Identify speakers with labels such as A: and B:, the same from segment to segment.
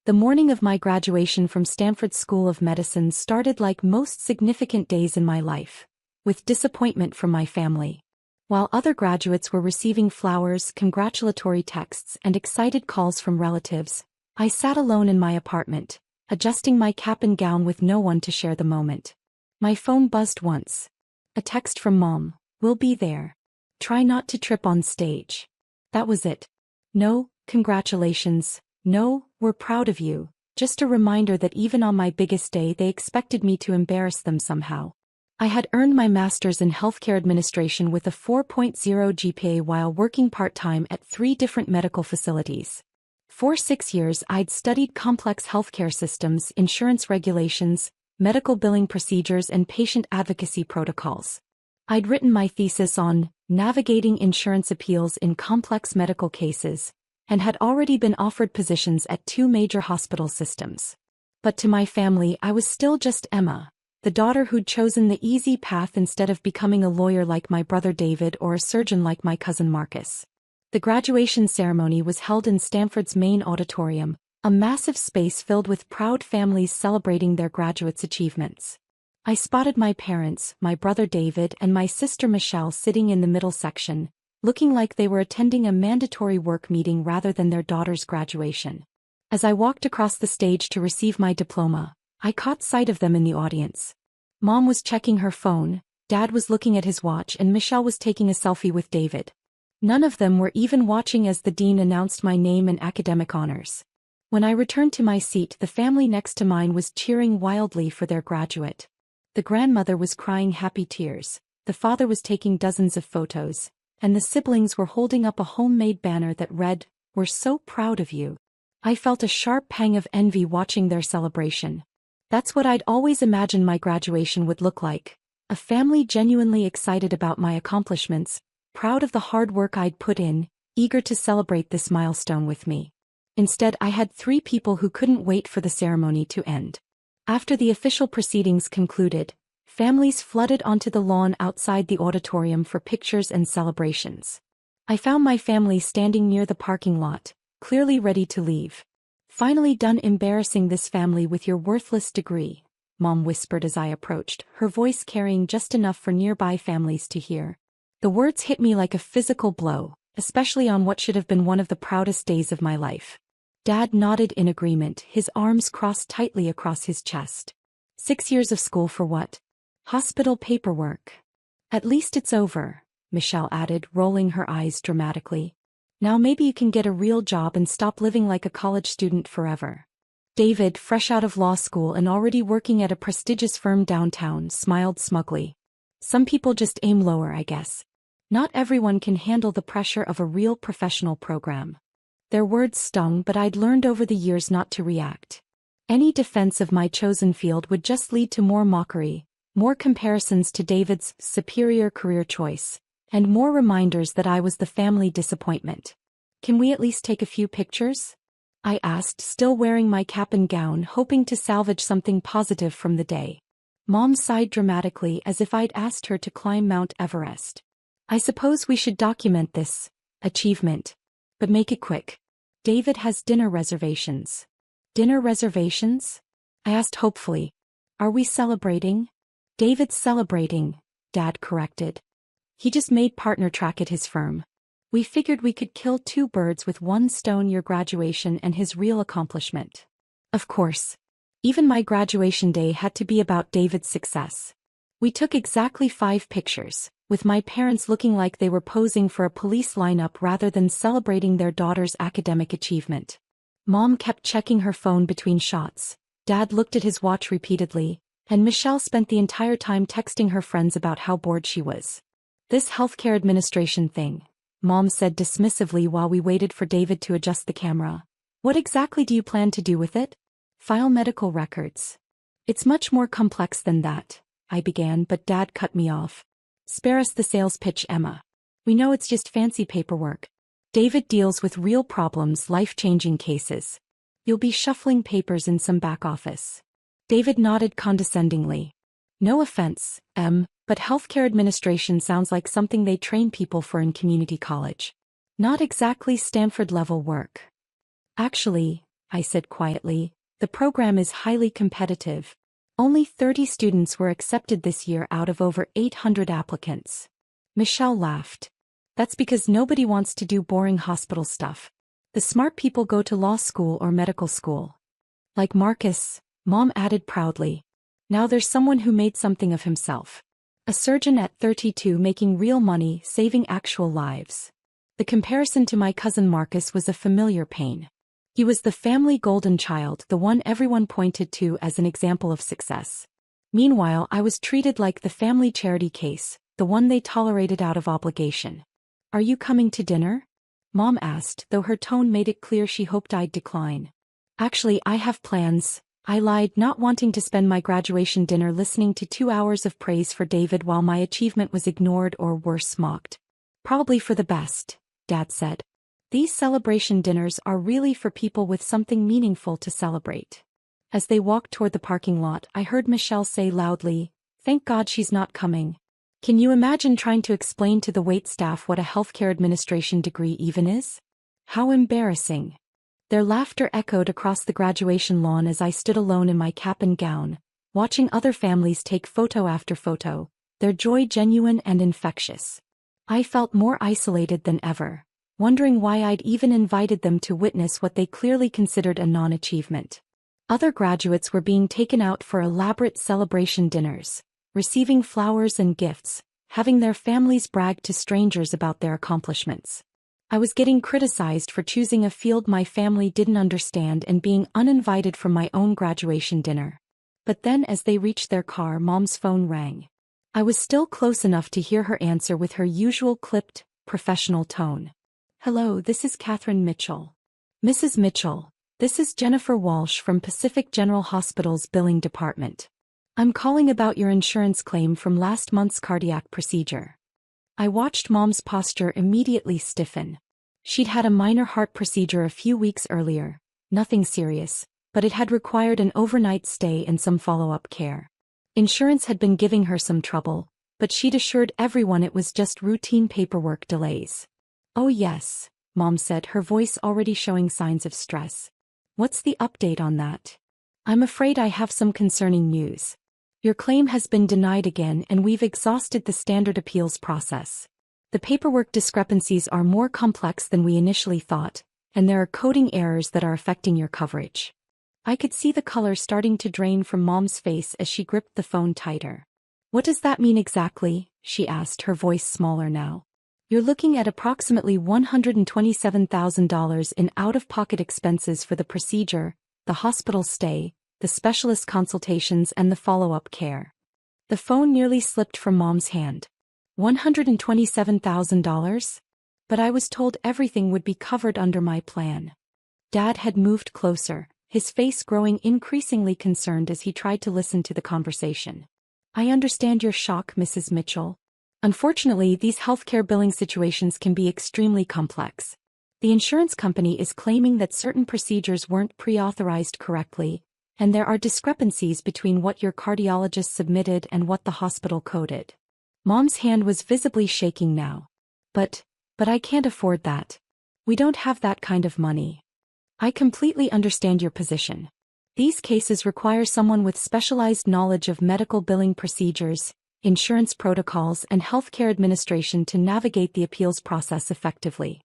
A: The morning of my graduation from Stanford School of Medicine started like most significant days in my life, with disappointment from my family. While other graduates were receiving flowers, congratulatory texts, and excited calls from relatives, I sat alone in my apartment, adjusting my cap and gown with no one to share the moment. My phone buzzed once. A text from Mom, "We'll be there. Try not to trip on stage." That was it. No, congratulations. No, we're proud of you. Just a reminder that even on my biggest day they expected me to embarrass them somehow. I had earned my master's in healthcare administration with a 4.0 GPA while working part-time at 3 different medical facilities. For 6 years I'd studied complex healthcare systems, insurance regulations, medical billing procedures and patient advocacy protocols. I'd written my thesis on navigating insurance appeals in complex medical cases, and had already been offered positions at 2 major hospital systems. But to my family I was still just Emma, the daughter who'd chosen the easy path instead of becoming a lawyer like my brother David or a surgeon like my cousin Marcus. The graduation ceremony was held in Stanford's main auditorium, a massive space filled with proud families celebrating their graduates' achievements. I spotted my parents, my brother David and my sister Michelle sitting in the middle section, looking like they were attending a mandatory work meeting rather than their daughter's graduation. As I walked across the stage to receive my diploma, I caught sight of them in the audience. Mom was checking her phone, Dad was looking at his watch and Michelle was taking a selfie with David. None of them were even watching as the dean announced my name and academic honors. When I returned to my seat, the family next to mine was cheering wildly for their graduate. The grandmother was crying happy tears, the father was taking dozens of photos, and the siblings were holding up a homemade banner that read, "We're so proud of you." I felt a sharp pang of envy watching their celebration. That's what I'd always imagined my graduation would look like, a family genuinely excited about my accomplishments, proud of the hard work I'd put in, eager to celebrate this milestone with me. Instead, I had 3 people who couldn't wait for the ceremony to end. After the official proceedings concluded, families flooded onto the lawn outside the auditorium for pictures and celebrations. I found my family standing near the parking lot, clearly ready to leave. "Finally done embarrassing this family with your worthless degree," Mom whispered as I approached, her voice carrying just enough for nearby families to hear. The words hit me like a physical blow, especially on what should have been one of the proudest days of my life. Dad nodded in agreement, his arms crossed tightly across his chest. 6 years of school for what? Hospital paperwork. "At least it's over," Michelle added, rolling her eyes dramatically. "Now maybe you can get a real job and stop living like a college student forever." David, fresh out of law school and already working at a prestigious firm downtown, smiled smugly. "Some people just aim lower, I guess. Not everyone can handle the pressure of a real professional program." Their words stung, but I'd learned over the years not to react. Any defense of my chosen field would just lead to more mockery, more comparisons to David's superior career choice, and more reminders that I was the family disappointment. "Can we at least take a few pictures?" I asked, still wearing my cap and gown, hoping to salvage something positive from the day. Mom sighed dramatically as if I'd asked her to climb Mount Everest. "I suppose we should document this achievement. But make it quick. David has dinner reservations." "Dinner reservations?" I asked hopefully. "Are we celebrating?" "David's celebrating," Dad corrected. "He just made partner track at his firm. We figured we could kill 2 birds with 1 stone, your graduation and his real accomplishment." Of course. Even my graduation day had to be about David's success. We took exactly 5 pictures, with my parents looking like they were posing for a police lineup rather than celebrating their daughter's academic achievement. Mom kept checking her phone between shots, Dad looked at his watch repeatedly, and Michelle spent the entire time texting her friends about how bored she was. "This healthcare administration thing," Mom said dismissively while we waited for David to adjust the camera. "What exactly do you plan to do with it?" "File medical records." "It's much more complex than that," I began, but Dad cut me off. "Spare us the sales pitch, Emma. We know it's just fancy paperwork. David deals with real problems, life-changing cases. You'll be shuffling papers in some back office." David nodded condescendingly. "No offense, but healthcare administration sounds like something they train people for in community college. Not exactly Stanford-level work." "Actually, I said quietly. The program is highly competitive. Only 30 students were accepted this year out of over 800 applicants. Michelle laughed. That's because nobody wants to do boring hospital stuff. The smart people go to law school or medical school. Like Marcus, Mom added proudly. Now there's someone who made something of himself. A surgeon at 32 making real money, saving actual lives. The comparison to my cousin Marcus was a familiar pain. He was the family golden child, the one everyone pointed to as an example of success. Meanwhile, I was treated like the family charity case, the one they tolerated out of obligation. Are you coming to dinner? Mom asked, though her tone made it clear she hoped I'd decline. Actually, I have plans, I lied, not wanting to spend my graduation dinner listening to 2 hours of praise for David while my achievement was ignored or worse, mocked. Probably for the best, Dad said. These celebration dinners are really for people with something meaningful to celebrate. As they walked toward the parking lot, I heard Michelle say loudly, "Thank God she's not coming." Can you imagine trying to explain to the waitstaff what a healthcare administration degree even is? How embarrassing. Their laughter echoed across the graduation lawn as I stood alone in my cap and gown, watching other families take photo after photo, their joy genuine and infectious. I felt more isolated than ever, wondering why I'd even invited them to witness what they clearly considered a non-achievement. Other graduates were being taken out for elaborate celebration dinners, receiving flowers and gifts, having their families brag to strangers about their accomplishments. I was getting criticized for choosing a field my family didn't understand and being uninvited from my own graduation dinner. But then as they reached their car, Mom's phone rang. I was still close enough to hear her answer with her usual clipped, professional tone. "Hello, this is Catherine Mitchell." "Mrs. Mitchell, this is Jennifer Walsh from Pacific General Hospital's billing department. I'm calling about your insurance claim from last month's cardiac procedure." I watched Mom's posture immediately stiffen. She'd had a minor heart procedure a few weeks earlier, nothing serious, but it had required an overnight stay and some follow-up care. Insurance had been giving her some trouble, but she'd assured everyone it was just routine paperwork delays. "Oh yes," Mom said, her voice already showing signs of stress. "What's the update on that?" "I'm afraid I have some concerning news. Your claim has been denied again and we've exhausted the standard appeals process. The paperwork discrepancies are more complex than we initially thought, and there are coding errors that are affecting your coverage." I could see the color starting to drain from Mom's face as she gripped the phone tighter. "What does that mean exactly?" she asked, her voice smaller now. "You're looking at approximately $127,000 in out-of-pocket expenses for the procedure, the hospital stay, the specialist consultations and the follow-up care." The phone nearly slipped from Mom's hand. $127,000? But I was told everything would be covered under my plan. Dad had moved closer, his face growing increasingly concerned as he tried to listen to the conversation. "I understand your shock, Mrs. Mitchell. Unfortunately, these healthcare billing situations can be extremely complex. The insurance company is claiming that certain procedures weren't pre-authorized correctly, and there are discrepancies between what your cardiologist submitted and what the hospital coded." Mom's hand was visibly shaking now. But I can't afford that. We don't have that kind of money." "I completely understand your position. These cases require someone with specialized knowledge of medical billing procedures, insurance protocols and healthcare administration to navigate the appeals process effectively."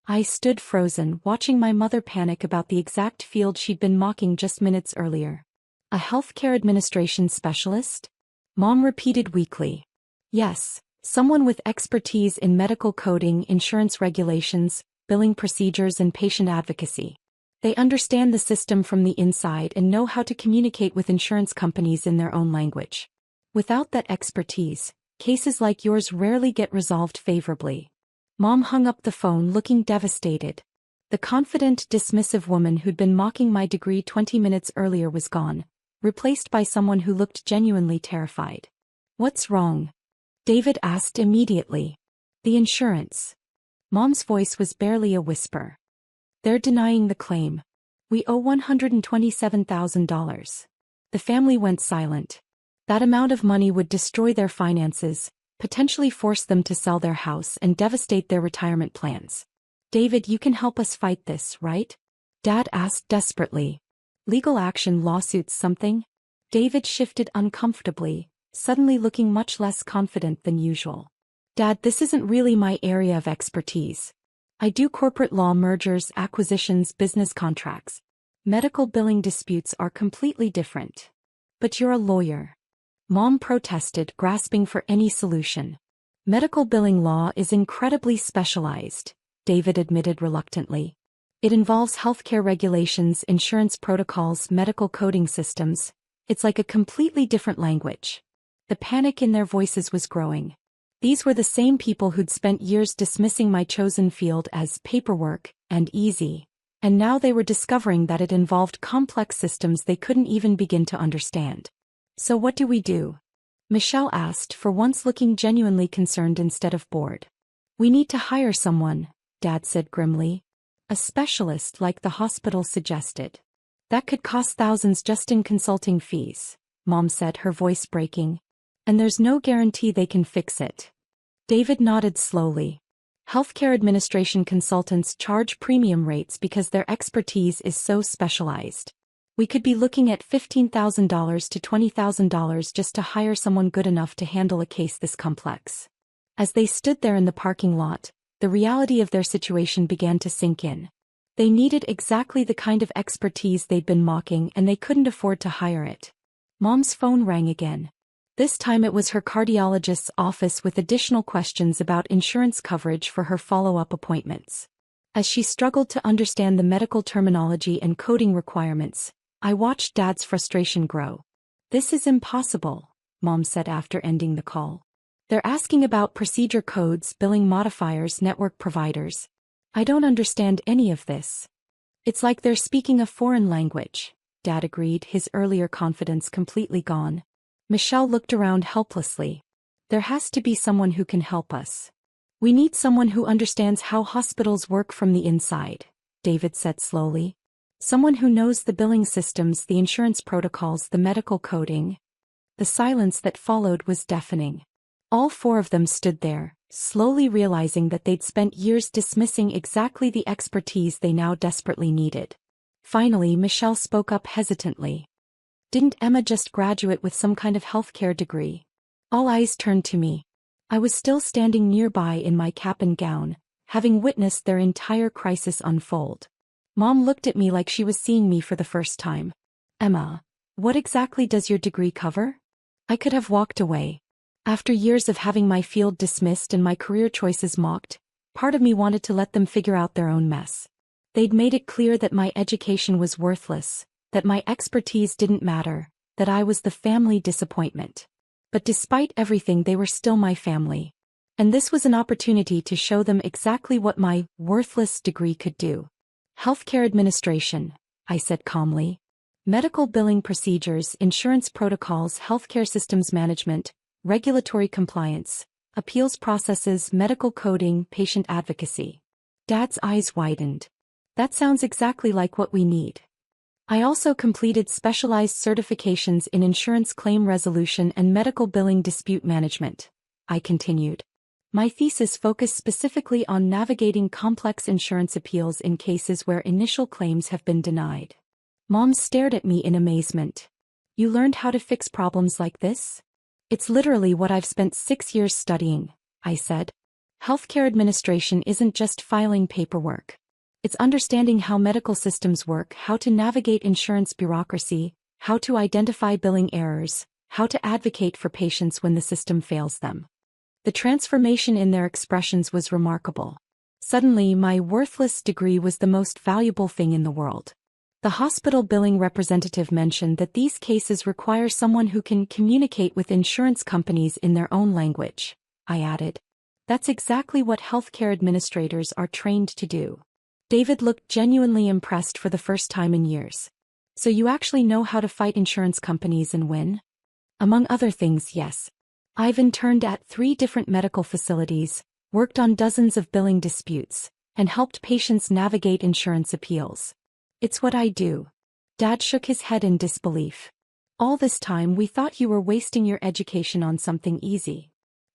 A: I stood frozen, watching my mother panic about the exact field she'd been mocking just minutes earlier. "A healthcare administration specialist?" Mom repeated weakly. "Yes, someone with expertise in medical coding, insurance regulations, billing procedures and patient advocacy. They understand the system from the inside and know how to communicate with insurance companies in their own language. Without that expertise, cases like yours rarely get resolved favorably." Mom hung up the phone looking devastated. The confident, dismissive woman who'd been mocking my degree 20 minutes earlier was gone, replaced by someone who looked genuinely terrified. "What's wrong?" David asked immediately. "The insurance." Mom's voice was barely a whisper. "They're denying the claim. We owe $127,000. The family went silent. That amount of money would destroy their finances, potentially force them to sell their house and devastate their retirement plans. David, you can help us fight this, right? Dad asked desperately. Legal action, lawsuits, something? David shifted uncomfortably, suddenly looking much less confident than usual. Dad, this isn't really my area of expertise. I do corporate law, mergers, acquisitions, business contracts. Medical billing disputes are completely different. But you're a lawyer. Mom protested, grasping for any solution. Medical billing law is incredibly specialized, David admitted reluctantly. It involves healthcare regulations, insurance protocols, medical coding systems. It's like a completely different language. The panic in their voices was growing. These were the same people who'd spent years dismissing my chosen field as paperwork and easy, and now they were discovering that it involved complex systems they couldn't even begin to understand. So what do we do? Michelle asked, for once looking genuinely concerned instead of bored. We need to hire someone, Dad said grimly. A specialist like the hospital suggested. That could cost thousands just in consulting fees, Mom said, her voice breaking. And there's no guarantee they can fix it. David nodded slowly. Healthcare administration consultants charge premium rates because their expertise is so specialized. We could be looking at $15,000 to $20,000 just to hire someone good enough to handle a case this complex. As they stood there in the parking lot, the reality of their situation began to sink in. They needed exactly the kind of expertise they'd been mocking, and they couldn't afford to hire it. Mom's phone rang again. This time it was her cardiologist's office with additional questions about insurance coverage for her follow-up appointments. As she struggled to understand the medical terminology and coding requirements, I watched Dad's frustration grow. This is impossible, Mom said after ending the call. They're asking about procedure codes, billing modifiers, network providers. I don't understand any of this. It's like they're speaking a foreign language, Dad agreed, his earlier confidence completely gone. Michelle looked around helplessly. There has to be someone who can help us. We need someone who understands how hospitals work from the inside, David said slowly. Someone who knows the billing systems, the insurance protocols, the medical coding. The silence that followed was deafening. All four of them stood there, slowly realizing that they'd spent years dismissing exactly the expertise they now desperately needed. Finally, Michelle spoke up hesitantly. Didn't Emma just graduate with some kind of healthcare degree? All eyes turned to me. I was still standing nearby in my cap and gown, having witnessed their entire crisis unfold. Mom looked at me like she was seeing me for the first time. Emma, what exactly does your degree cover? I could have walked away. After years of having my field dismissed and my career choices mocked, part of me wanted to let them figure out their own mess. They'd made it clear that my education was worthless, that my expertise didn't matter, that I was the family disappointment. But despite everything, they were still my family. And this was an opportunity to show them exactly what my worthless degree could do. Healthcare administration, I said calmly. Medical billing procedures, insurance protocols, healthcare systems management, regulatory compliance, appeals processes, medical coding, patient advocacy. Dad's eyes widened. That sounds exactly like what we need. I also completed specialized certifications in insurance claim resolution and medical billing dispute management, I continued. My thesis focused specifically on navigating complex insurance appeals in cases where initial claims have been denied. Mom stared at me in amazement. You learned how to fix problems like this? It's literally what I've spent 6 years studying, I said. Healthcare administration isn't just filing paperwork. It's understanding how medical systems work, how to navigate insurance bureaucracy, how to identify billing errors, how to advocate for patients when the system fails them. The transformation in their expressions was remarkable. Suddenly, my worthless degree was the most valuable thing in the world. The hospital billing representative mentioned that these cases require someone who can communicate with insurance companies in their own language, I added. That's exactly what healthcare administrators are trained to do. David looked genuinely impressed for the first time in years. So you actually know how to fight insurance companies and win? Among other things, yes. I've interned at 3 different medical facilities, worked on dozens of billing disputes, and helped patients navigate insurance appeals. It's what I do. Dad shook his head in disbelief. All this time we thought you were wasting your education on something easy.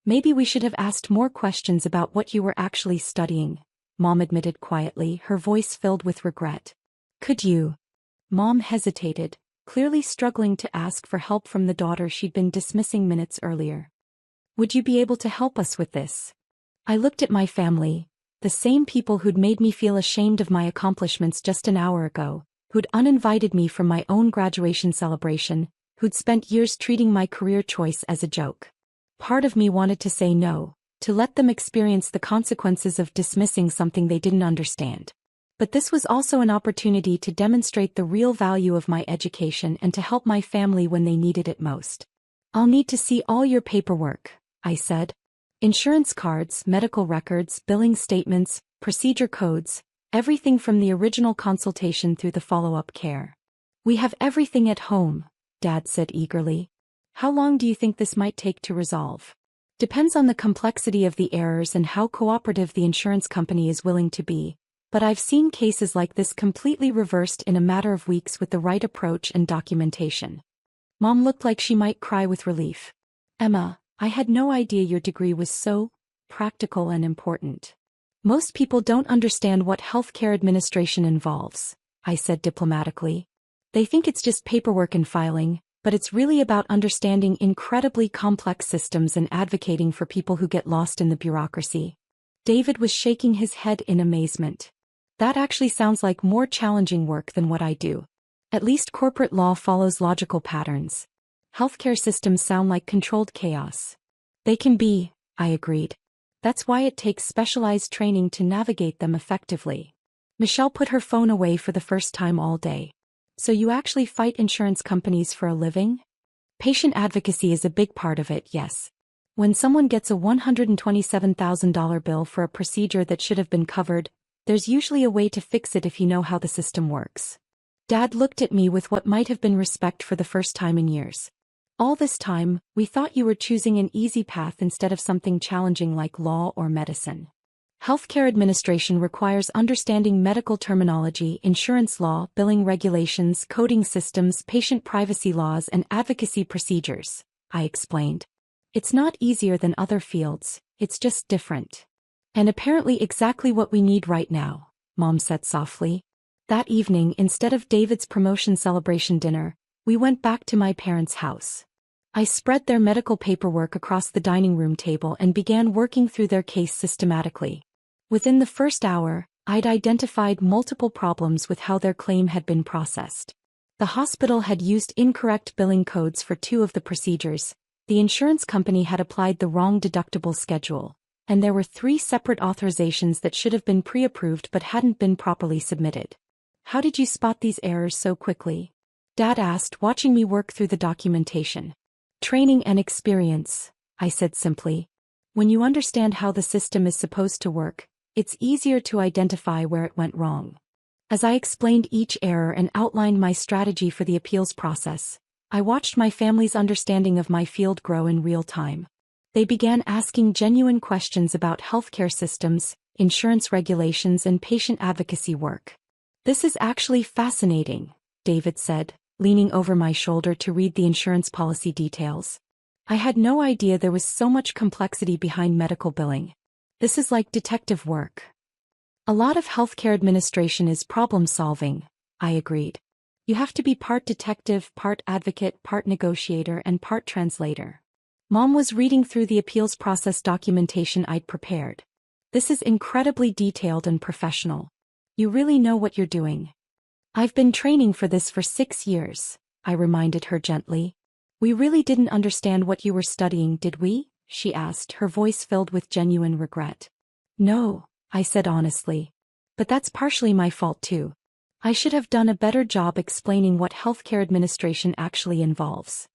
A: Maybe we should have asked more questions about what you were actually studying, Mom admitted quietly, her voice filled with regret. Could you? Mom hesitated, clearly struggling to ask for help from the daughter she'd been dismissing minutes earlier. Would you be able to help us with this? I looked at my family, the same people who'd made me feel ashamed of my accomplishments just an hour ago, who'd uninvited me from my own graduation celebration, who'd spent years treating my career choice as a joke. Part of me wanted to say no, to let them experience the consequences of dismissing something they didn't understand. But this was also an opportunity to demonstrate the real value of my education and to help my family when they needed it most. I'll need to see all your paperwork, I said. Insurance cards, medical records, billing statements, procedure codes, everything from the original consultation through the follow-up care. We have everything at home, Dad said eagerly. How long do you think this might take to resolve? Depends on the complexity of the errors and how cooperative the insurance company is willing to be, but I've seen cases like this completely reversed in a matter of weeks with the right approach and documentation. Mom looked like she might cry with relief. Emma, I had no idea your degree was so practical and important. Most people don't understand what healthcare administration involves, I said diplomatically. They think it's just paperwork and filing, but it's really about understanding incredibly complex systems and advocating for people who get lost in the bureaucracy. David was shaking his head in amazement. That actually sounds like more challenging work than what I do. At least corporate law follows logical patterns. Healthcare systems sound like controlled chaos. They can be, I agreed. That's why it takes specialized training to navigate them effectively. Michelle put her phone away for the first time all day. So you actually fight insurance companies for a living? Patient advocacy is a big part of it, yes. When someone gets a $127,000 bill for a procedure that should have been covered, there's usually a way to fix it if you know how the system works. Dad looked at me with what might have been respect for the first time in years. All this time, we thought you were choosing an easy path instead of something challenging like law or medicine. Healthcare administration requires understanding medical terminology, insurance law, billing regulations, coding systems, patient privacy laws, and advocacy procedures, I explained. It's not easier than other fields, it's just different. And apparently exactly what we need right now, Mom said softly. That evening, instead of David's promotion celebration dinner, we went back to my parents' house. I spread their medical paperwork across the dining room table and began working through their case systematically. Within the first hour, I'd identified multiple problems with how their claim had been processed. The hospital had used incorrect billing codes for 2 of the procedures, the insurance company had applied the wrong deductible schedule, and there were 3 separate authorizations that should have been pre-approved but hadn't been properly submitted. How did you spot these errors so quickly? Dad asked, watching me work through the documentation. Training and experience, I said simply. When you understand how the system is supposed to work, it's easier to identify where it went wrong. As I explained each error and outlined my strategy for the appeals process, I watched my family's understanding of my field grow in real time. They began asking genuine questions about healthcare systems, insurance regulations, and patient advocacy work. This is actually fascinating, David said, leaning over my shoulder to read the insurance policy details. I had no idea there was so much complexity behind medical billing. This is like detective work. A lot of healthcare administration is problem-solving, I agreed. You have to be part detective, part advocate, part negotiator, and part translator. Mom was reading through the appeals process documentation I'd prepared. This is incredibly detailed and professional. You really know what you're doing. I've been training for this for 6 years, I reminded her gently. We really didn't understand what you were studying, did we? She asked, her voice filled with genuine regret. No, I said honestly. But that's partially my fault too. I should have done a better job explaining what healthcare administration actually involves.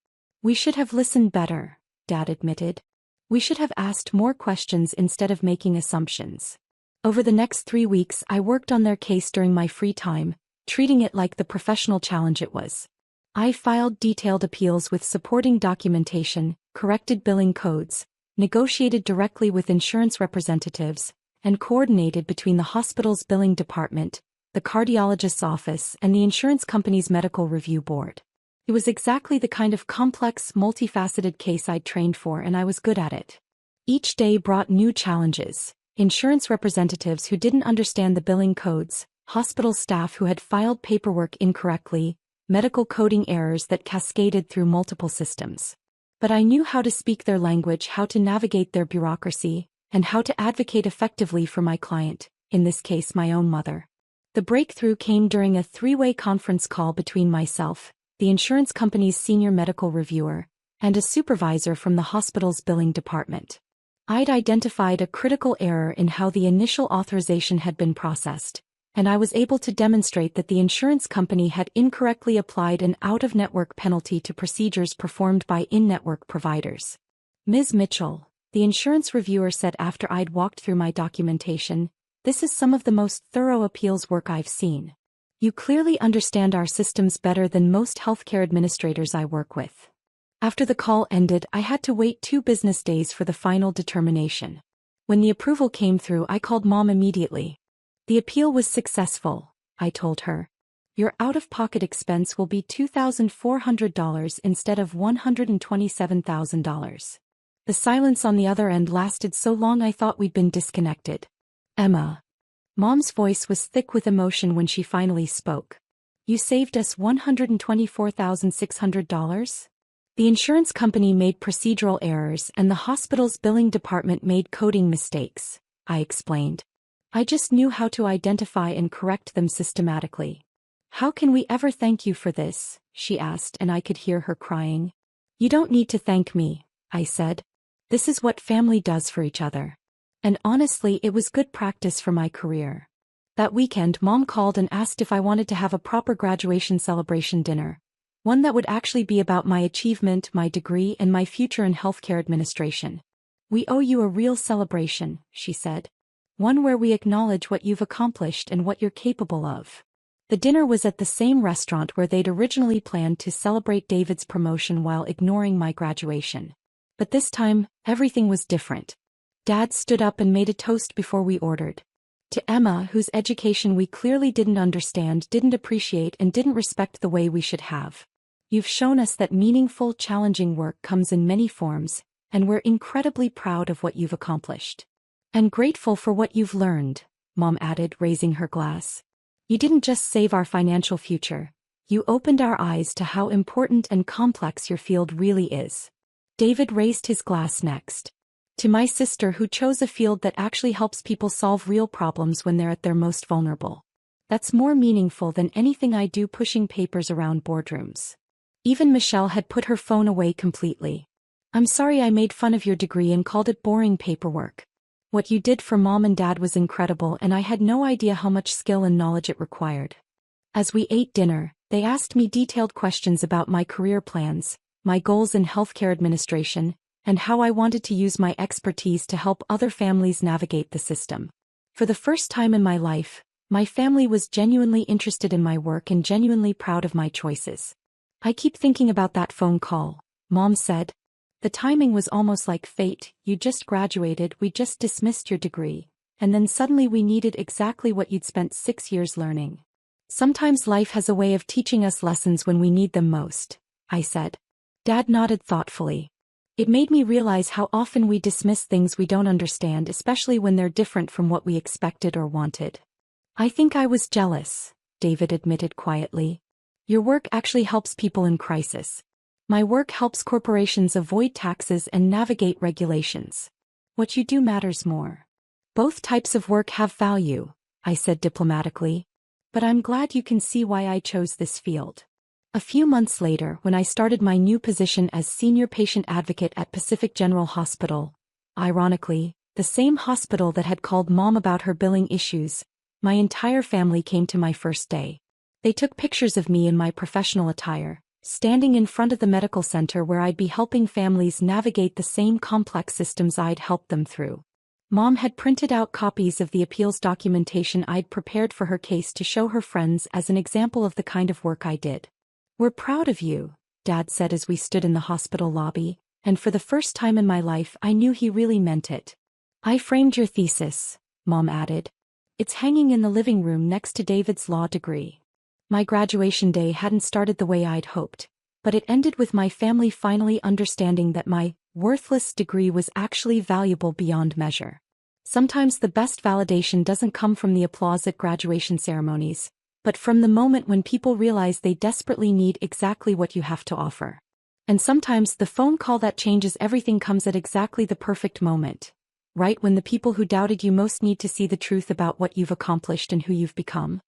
A: We should have listened better, Dad admitted. We should have asked more questions instead of making assumptions. Over the next 3 weeks, I worked on their case during my free time, treating it like the professional challenge it was. I filed detailed appeals with supporting documentation, corrected billing codes, negotiated directly with insurance representatives, and coordinated between the hospital's billing department, the cardiologist's office, and the insurance company's medical review board. It was exactly the kind of complex, multifaceted case I'd trained for, and I was good at it. Each day brought new challenges: insurance representatives who didn't understand the billing codes, hospital staff who had filed paperwork incorrectly, medical coding errors that cascaded through multiple systems. But I knew how to speak their language, how to navigate their bureaucracy, and how to advocate effectively for my client, in this case my own mother. The breakthrough came during a three-way conference call between myself, the insurance company's senior medical reviewer, and a supervisor from the hospital's billing department. I'd identified a critical error in how the initial authorization had been processed, and I was able to demonstrate that the insurance company had incorrectly applied an out-of-network penalty to procedures performed by in-network providers. Ms. Mitchell, the insurance reviewer said after I'd walked through my documentation, this is some of the most thorough appeals work I've seen. You clearly understand our systems better than most healthcare administrators I work with. After the call ended, I had to wait 2 business days for the final determination. When the approval came through, I called Mom immediately. The appeal was successful, I told her. Your out-of-pocket expense will be $2,400 instead of $127,000. The silence on the other end lasted so long I thought we'd been disconnected. Emma. Mom's voice was thick with emotion when she finally spoke. You saved us $124,600? The insurance company made procedural errors and the hospital's billing department made coding mistakes, I explained. I just knew how to identify and correct them systematically. How can we ever thank you for this? She asked, and I could hear her crying. You don't need to thank me, I said. This is what family does for each other. And honestly, it was good practice for my career. That weekend, Mom called and asked if I wanted to have a proper graduation celebration dinner. One that would actually be about my achievement, my degree, and my future in healthcare administration. We owe you a real celebration, she said. One where we acknowledge what you've accomplished and what you're capable of. The dinner was at the same restaurant where they'd originally planned to celebrate David's promotion while ignoring my graduation. But this time, everything was different. Dad stood up and made a toast before we ordered. To Emma, whose education we clearly didn't understand, didn't appreciate, and didn't respect the way we should have. You've shown us that meaningful, challenging work comes in many forms, and we're incredibly proud of what you've accomplished. And grateful for what you've learned, Mom added, raising her glass. You didn't just save our financial future. You opened our eyes to how important and complex your field really is. David raised his glass next. To my sister, who chose a field that actually helps people solve real problems when they're at their most vulnerable. That's more meaningful than anything I do pushing papers around boardrooms. Even Michelle had put her phone away completely. I'm sorry I made fun of your degree and called it boring paperwork. What you did for Mom and Dad was incredible, and I had no idea how much skill and knowledge it required. As we ate dinner, they asked me detailed questions about my career plans, my goals in healthcare administration, and how I wanted to use my expertise to help other families navigate the system. For the first time in my life, my family was genuinely interested in my work and genuinely proud of my choices. I keep thinking about that phone call, Mom said. The timing was almost like fate. You just graduated, we just dismissed your degree, and then suddenly we needed exactly what you'd spent 6 years learning. Sometimes life has a way of teaching us lessons when we need them most, I said. Dad nodded thoughtfully. It made me realize how often we dismiss things we don't understand, especially when they're different from what we expected or wanted. I think I was jealous, David admitted quietly. Your work actually helps people in crisis. My work helps corporations avoid taxes and navigate regulations. What you do matters more. Both types of work have value, I said diplomatically. But I'm glad you can see why I chose this field. A few months later, when I started my new position as senior patient advocate at Pacific General Hospital, ironically, the same hospital that had called Mom about her billing issues, my entire family came to my first day. They took pictures of me in my professional attire, standing in front of the medical center where I'd be helping families navigate the same complex systems I'd helped them through. Mom had printed out copies of the appeals documentation I'd prepared for her case to show her friends as an example of the kind of work I did. We're proud of you, Dad said as we stood in the hospital lobby, and for the first time in my life I knew he really meant it. I framed your thesis, Mom added. It's hanging in the living room next to David's law degree. My graduation day hadn't started the way I'd hoped, but it ended with my family finally understanding that my worthless degree was actually valuable beyond measure. Sometimes the best validation doesn't come from the applause at graduation ceremonies, but from the moment when people realize they desperately need exactly what you have to offer. And sometimes the phone call that changes everything comes at exactly the perfect moment, right when the people who doubted you most need to see the truth about what you've accomplished and who you've become.